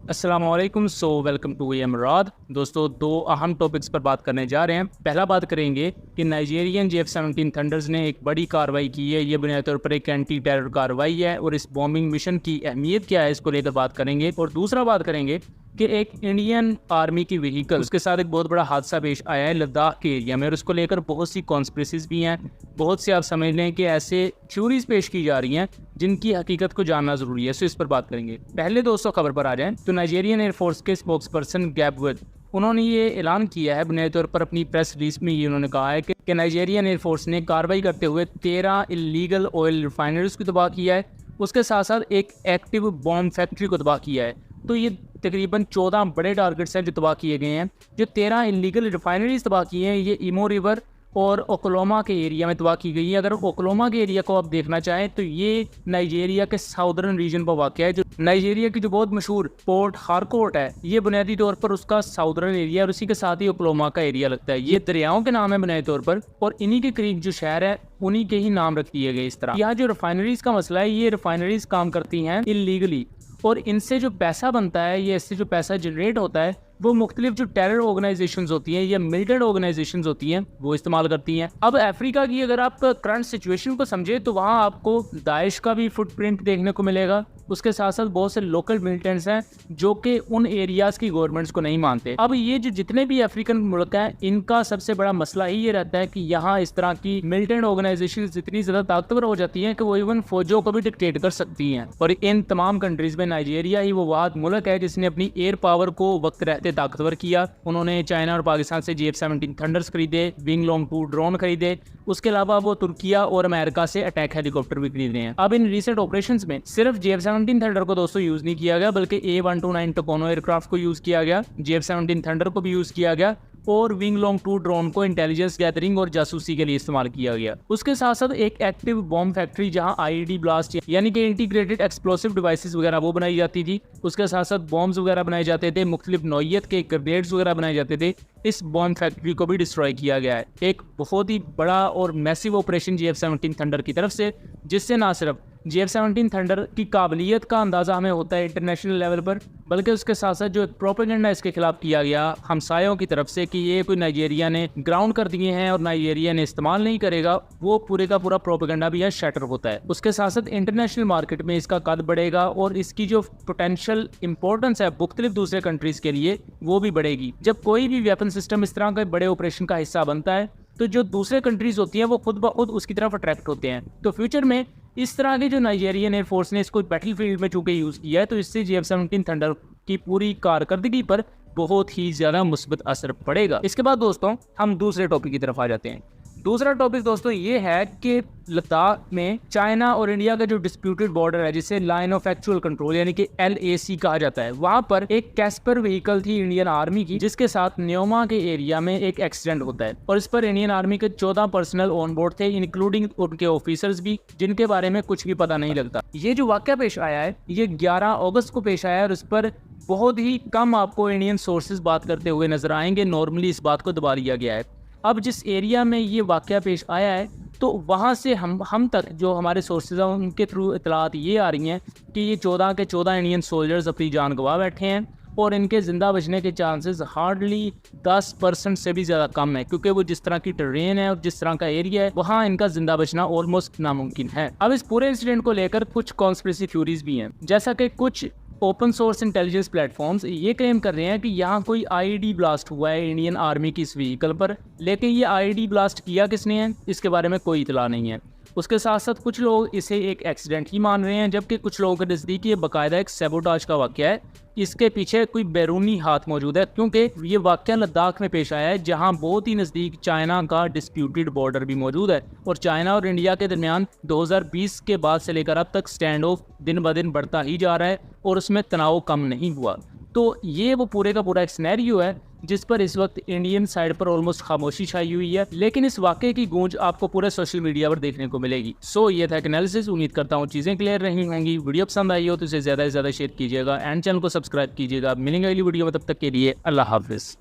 अस्सलामुअलैकुम। Welcome to एमराद। दोस्तों, दो अहम टॉपिक्स पर बात करने जा रहे हैं। पहला बात करेंगे कि नाइजीरियन JF-17 थंडर्स ने एक बड़ी कार्रवाई की है। ये बुनियादी तौर पर एक एंटी टेरर कार्रवाई है और इस बॉम्बिंग मिशन की अहमियत क्या है इसको लेकर बात करेंगे। और दूसरा बात करेंगे कि एक इंडियन आर्मी की व्हीकल उसके साथ एक बहुत बड़ा हादसा पेश आया है लद्दाख के एरिया में और उसको लेकर बहुत सी कॉन्स्पिरेसीज भी हैं। बहुत से आप समझ लें कि ऐसे थ्योरीज पेश की जा रही हैं जिनकी हकीकत को जानना जरूरी है। सो इस पर बात करेंगे। पहले दोस्तों खबर पर आ जाएं तो नाइजीरियन एयरफोर्स के स्पोक्स पर्सन गैबवर्थ उन्होंने ये ऐलान किया है बुनियादी तौर पर अपनी प्रेस रिलीज में। ये उन्होंने कहा है कि नाइजीरियन एयरफोर्स ने कार्रवाई करते हुए 13 इलीगल ऑयल रिफाइनरीज को तबाह किया है। उसके साथ साथ एक एक्टिव बॉम्ब फैक्ट्री को तबाह किया है। तो ये तकरीबन 14 बड़े टारगेट्स हैं जो तबाह किए गए हैं। जो 13 इलीगल रिफाइनरीज तबाह की हैं ये इमो रिवर और ओक्लाहोमा के एरिया में तबाह की गई है। अगर ओक्लाहोमा के एरिया को आप देखना चाहें तो ये नाइजीरिया के साउदर्न रीजन पर वाक़ है। जो नाइजीरिया की जो बहुत मशहूर पोर्ट हारकोर्ट है ये बुनियादी तौर पर उसका साउदर्न एरिया और उसी के साथ ही ओक्लाहोमा का एरिया लगता है। ये दरियाओं के नाम है बुनियादी तौर पर और इन्हीं के करीब जो शहर है उन्हीं के ही नाम रख दिए गए। इस तरह यहाँ जो रिफाइनरीज का मसला है ये रिफाइनरीज काम करती हैं इलीगली और इनसे जो पैसा बनता है या इससे जो पैसा जनरेट होता है वो मुख्तलिफ जो टेरर ऑर्गेनाइजेशंस होती हैं या मिलिटेंट ऑर्गेनाइजेशंस होती हैं वो इस्तेमाल करती हैं। अब अफ्रीका की अगर आप करंट सिचुएशन को समझे तो वहाँ आपको दाइश का भी फुटप्रिंट देखने को मिलेगा। उसके साथ साथ बहुत से लोकल मिलिटेंट्स हैं जो कि उन एरियाज़ की गवर्नमेंट्स को नहीं मानते। अब ये जो जितने भी अफ्रीकन मुल्क हैं इनका सबसे बड़ा मसला ही ये रहता है कि यहाँ इस तरह की मिलिटेंट ऑर्गेनाइजेशन इतनी ज़्यादा ताकतवर हो जाती हैं कि वो इवन फौजों को भी डिक्टेट कर सकती हैं। और इन तमाम कंट्रीज़ में नाइजीरिया ही वो वाद मुल्क है जिसने अपनी एयर पावर को वक्त रहते ताकतवर किया। उन्होंने चाइना और पाकिस्तान से JF-17 थंडर्स खरीदे, विंग लॉन्ग 2 ड्रोन खरीदे। उसके अलावा वो तुर्किया और अमेरिका से अटैक हेलीकॉप्टर भी खरीद रहे हैं। अब इन रिसेंट ऑपरेशंस में सिर्फ JF-17 थंडर को दोस्तों यूज नहीं किया गया बल्कि A129 टकोनो एयरक्राफ्ट को यूज किया गया, JF-17 थंडर को भी यूज किया गया और विंग लॉन्ग 2 ड्रोन को इंटेलिजेंस गैदरिंग और जासूसी के लिए इस्तेमाल किया गया। उसके साथ साथ एक एक्टिव बॉम्ब फैक्ट्री जहां IED ब्लास्ट यानी कि इंटीग्रेटेड एक्सप्लोसिव डिवाइसेस वगैरह वो बनाई जाती थी। उसके साथ साथ बॉम्ब्स वगैरह बनाए जाते थे, मुख्तलिफ नौइयत के ग्रेनेड्स वगैरह बनाए जाते थे। इस बॉम्ब फैक्ट्री को भी डिस्ट्रॉय किया गया है एक बहुत ही बड़ा और मैसिव ऑपरेशन JF-17 थंडर की तरफ से, जिससे ना सिर्फ JF-17 थंडर की काबिलियत का अंदाज़ा हमें होता है इंटरनेशनल लेवल पर, बल्कि उसके साथ साथ जो एक प्रोपेगेंडा इसके खिलाफ किया गया हमसायों की तरफ से कि ये कोई नाइजीरिया ने ग्राउंड कर दिए हैं और नाइजीरिया ने इस्तेमाल नहीं करेगा, वो पूरे का पूरा प्रोपेगेंडा भी यहाँ शटर होता है। उसके साथ साथ इंटरनेशनल मार्केट में इसका कद बढ़ेगा और इसकी जो पोटेंशियल इंपॉर्टेंस है मुख्तलिफ दूसरे कंट्रीज के लिए वो भी बढ़ेगी। जब कोई भी वेपन सिस्टम इस तरह के बड़े ऑपरेशन का हिस्सा बनता है तो जो दूसरे कंट्रीज होती हैं वो खुद ब खुद उसकी तरफ अट्रैक्ट होते हैं। तो फ्यूचर में इस तरह के जो नाइजीरियन एयरफोर्स ने इसको बैटलफील्ड में चूंकि यूज़ किया है तो इससे JF-17 थंडर की पूरी कारकर्दगी पर बहुत ही ज़्यादा मुस्बत असर पड़ेगा। इसके बाद दोस्तों हम दूसरे टॉपिक की तरफ आ जाते हैं। दूसरा टॉपिक दोस्तों ये है कि लद्दाख में चाइना और इंडिया का जो डिस्प्यूटेड बॉर्डर है जिसे लाइन ऑफ एक्चुअल कंट्रोल यानी कि LAC कहा जाता है, वहां पर एक कैस्पर व्हीकल थी इंडियन आर्मी की जिसके साथ न्योमा के एरिया में एक एक्सीडेंट होता है और इस पर इंडियन आर्मी के 14 पर्सनल ऑन बोर्ड थे, इंक्लूडिंग उनके ऑफिसर्स भी, जिनके बारे में कुछ भी पता नहीं लगता। ये जो वाकया पेश आया है ये 11 अगस्त को पेश आया है और इस पर बहुत ही कम आपको इंडियन सोर्सेज बात करते हुए नजर आएंगे। नॉर्मली इस बात को दबा लिया गया है। अब जिस एरिया में ये वाकया पेश आया है तो वहाँ से हम तक जो हमारे सोर्सेज हैं उनके थ्रू इतलात ये आ रही हैं कि ये 14 के 14 इंडियन सोल्जर्स अपनी जान गंवा बैठे हैं और इनके ज़िंदा बचने के चांसेस हार्डली 10% से भी ज़्यादा कम है, क्योंकि वो जिस तरह की ट्रेन है और जिस तरह का एरिया है वहाँ इनका जिंदा बचना ऑलमोस्ट नामुमकिन है। अब इस पूरे इंसिडेंट को लेकर कुछ कॉन्स्पिरेसी थ्योरीज भी हैं, जैसा कि कुछ ओपन सोर्स इंटेलिजेंस प्लेटफॉर्म्स ये क्लेम कर रहे हैं कि यहाँ कोई IED ब्लास्ट हुआ है इंडियन आर्मी की इस व्हीकल पर, लेकिन ये IED ब्लास्ट किया किसने है इसके बारे में कोई इतला नहीं है। उसके साथ साथ कुछ लोग इसे एक एक्सीडेंट ही मान रहे हैं, जबकि कुछ लोगों के नज़दीक ये बाकायदा एक सैबोटाज का वाकया है, इसके पीछे कोई बैरूनी हाथ मौजूद है, क्योंकि ये वाकया लद्दाख में पेश आया है जहां बहुत ही नज़दीक चाइना का डिस्प्यूटेड बॉर्डर भी मौजूद है और चाइना और इंडिया के दरमियान 2020 के बाद से लेकर अब तक स्टैंड ऑफ दिन ब दिन बढ़ता ही जा रहा है और उसमें तनाव कम नहीं हुआ। तो ये वो पूरे का पूरा एक सिनेरियो है जिस पर इस वक्त इंडियन साइड पर ऑलमोस्ट खामोशी छाई हुई है, लेकिन इस वाकये की गूंज आपको पूरे सोशल मीडिया पर देखने को मिलेगी। सो ये था एनालिसिस। उम्मीद करता हूँ चीज़ें क्लियर रही होंगी। वीडियो पसंद आई हो तो इसे ज़्यादा से ज़्यादा शेयर कीजिएगा एंड चैनल को सब्सक्राइब कीजिएगा। मिलेंगे अगली वीडियो में, तब तक के लिए अल्लाह हाफिज़।